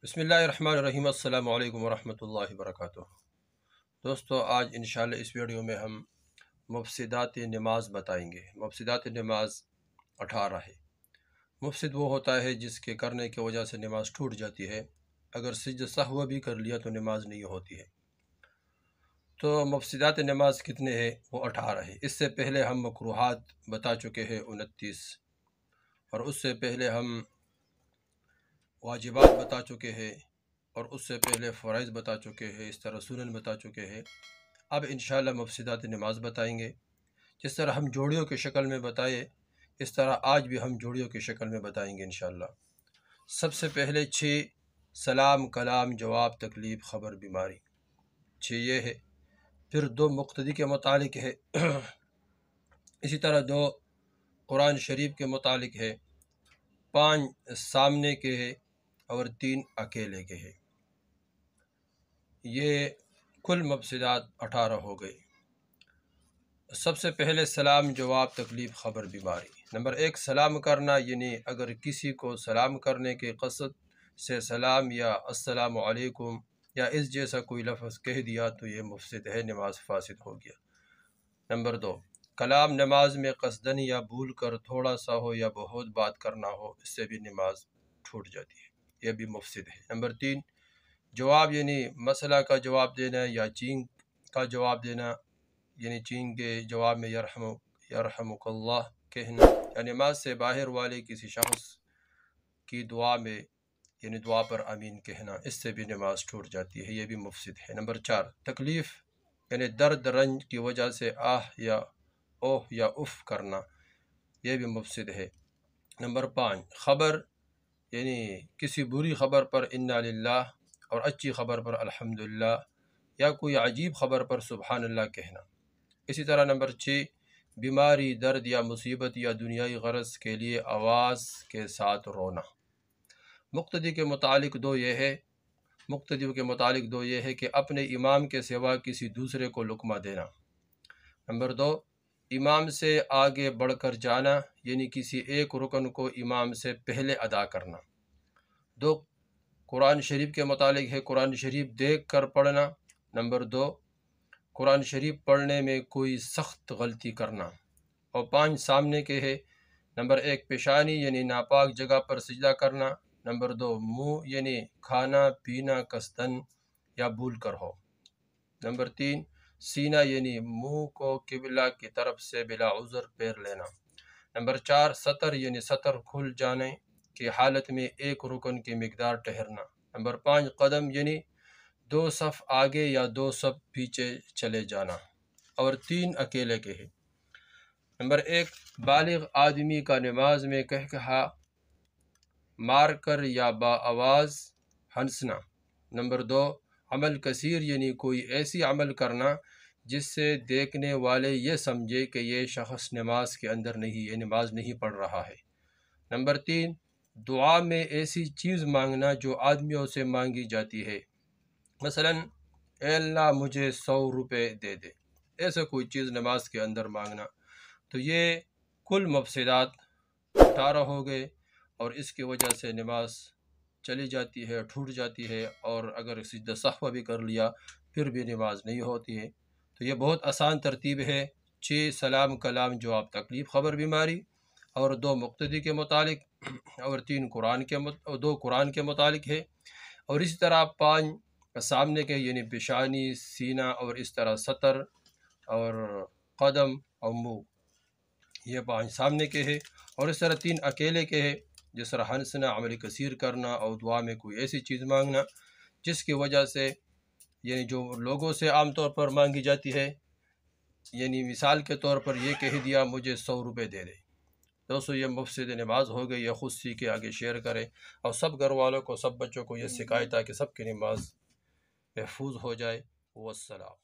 بسم اللہ الرحمن الرحیم۔ السلام علیکم ورحمۃ اللہ وبرکاتہ۔ دوستو، آج انشاءاللہ اس ویڈیو میں ہم مفسدات نماز بتائیں گے۔ مفسدات نماز 18 ہے۔ مفسد وہ ہوتا ہے جس کے کرنے کی وجہ سے نماز ٹوٹ جاتی ہے۔ اگر سجدہ سہو بھی کر لیا تو نماز نہیں ہوتی ہے۔ تو مفسدات نماز کتنے ہیں؟ وہ 18 ہے۔ اس سے پہلے ہم مکروہات بتا چکے ہیں 29، اور اس سے پہلے ہم واجبات بتا چکے ہیں، اور اس سے پہلے فرائض بتا چکے ہیں، اس طرح سنن بتا چکے ہیں۔ اب انشاءاللہ مفسدات نماز بتائیں گے۔ جس طرح ہم جوڑیوں کی شکل میں بتائے، اس طرح آج بھی ہم جوڑیوں کی شکل میں بتائیں گے انشاءاللہ۔ سب سے پہلے 6 سلام، کلام، جواب، تکلیف، خبر، بیماری، 6 یہ ہے۔ پھر 2 مقتدی کے متعلق ہے، اسی طرح 2 قرآن شریف کے متعلق ہے، 5 سامنے کے ہے، اور 3 اکیلے کے ہیں۔ یہ کل مفسدات 18 ہو گئے۔ سب سے پہلے سلام، جواب، تکلیف، خبر، بیماری۔ نمبر 1 سلام کرنا، یعنی اگر کسی کو سلام کرنے کے قصد سے سلام یا السلام علیکم یا اس جیسا کوئی لفظ کہہ دیا تو یہ مفسد ہے، نماز فاسد ہو گیا۔ نمبر 2 کلام، نماز میں قصدن یا بھول کر تھوڑا سا ہو یا بہت بات کرنا ہو، اس سے بھی نماز ٹوٹ جاتی ہے، یہ بھی مفسد ہے۔ نمبر 3 جواب، یعنی مسئلہ کا جواب دینا یا چینگ کا جواب دینا، یعنی چینگ کے جواب میں یرحمک اللہ کہنا، یا نماز سے باہر والے کسی شخص کی دعا میں، یعنی دعا پر آمین کہنا، اس سے بھی نماز ٹوٹ جاتی ہے، یہ بھی مفسد ہے۔ نمبر 4 تکلیف، یعنی درد رنج کی وجہ سے آہ یا اوہ یا اف کرنا، یہ بھی مفسد ہے۔ نمبر 5 خبر، یعنی کسی بری خبر پر انا للہ اور اچھی خبر پر الحمدللہ، یا کوئی عجیب خبر پر سبحان اللہ کہنا۔ اسی طرح نمبر 6 بیماری، درد یا مصیبت یا دنیائی غرض کے لیے آواز کے ساتھ رونا۔ مقتدی کے متعلق 2 یہ ہے کہ اپنے امام کے سوا کسی دوسرے کو لقمہ دینا۔ نمبر 2 امام سے آگے بڑھ کر جانا، یعنی کسی ایک رکن کو امام سے پہلے ادا کرنا۔ 2 قرآن شریف کے متعلق ہے، قرآن شریف دیکھ کر پڑھنا۔ نمبر 2 قرآن شریف پڑھنے میں کوئی سخت غلطی کرنا۔ اور 5 سامنے کے ہے۔ نمبر 1 پیشانی، یعنی ناپاک جگہ پر سجدہ کرنا۔ نمبر 2 منہ، یعنی کھانا پینا قصدن یا بھول کر ہو۔ نمبر 3 سینہ، یعنی منہ کو قبلہ کی طرف سے بلا عذر پیر لینا۔ نمبر 4 سطر، یعنی سطر کھل جانے کی حالت میں ایک رکن کی مقدار ٹھہرنا۔ نمبر 5 قدم، یعنی 2 صف آگے یا 2 صف پیچھے چلے جانا۔ اور 3 اکیلے کے ہیں۔ نمبر 1 بالغ آدمی کا نماز میں کہا مار کر یا با آواز ہنسنا۔ نمبر 2 عمل کثیر، یعنی کوئی ایسی عمل کرنا جس سے دیکھنے والے یہ سمجھے کہ یہ شخص نماز کے اندر نہیں، یہ نماز نہیں پڑھ رہا ہے۔ نمبر 3 دعا میں ایسی چیز مانگنا جو آدمیوں سے مانگی جاتی ہے، مثلا اے اللہ مجھے 100 روپے دے دے، ایسا کوئی چیز نماز کے اندر مانگنا۔ تو یہ کل مفسدات 18 ہو گئے، اور اس کی وجہ سے نماز چلی جاتی ہے، ٹوٹ جاتی ہے، اور اگر سجدہ سہو بھی کر لیا پھر بھی نماز نہیں ہوتی ہے۔ تو یہ بہت آسان ترتیب ہے۔ 6 سلام، کلام، جواب، تکلیف، خبر، بیماری، اور 2 مقتدی کے متعلق، اور 2 قرآن کے متعلق ہے، اور اسی طرح 5 سامنے کے، یعنی پیشانی، سینہ، اور اس طرح سطر اور قدم اور منہ، یہ 5 سامنے کے ہیں، اور اس طرح 3 اکیلے کے ہیں، جس طرح ہنسنا، عمل کثیر کرنا، اور دعا میں کوئی ایسی چیز مانگنا جس کی وجہ سے، یعنی جو لوگوں سے عام طور پر مانگی جاتی ہے، یعنی مثال کے طور پر یہ کہہ دیا مجھے 100 روپے دے دے۔ دوستو یہ مفسد نماز ہو گئی، یہ خود سیکھے، آگے شیئر کریں، اور سب گھر والوں کو، سب بچوں کو یہ سکھائے تاکہ سب کی نماز محفوظ ہو جائے۔ والسلام۔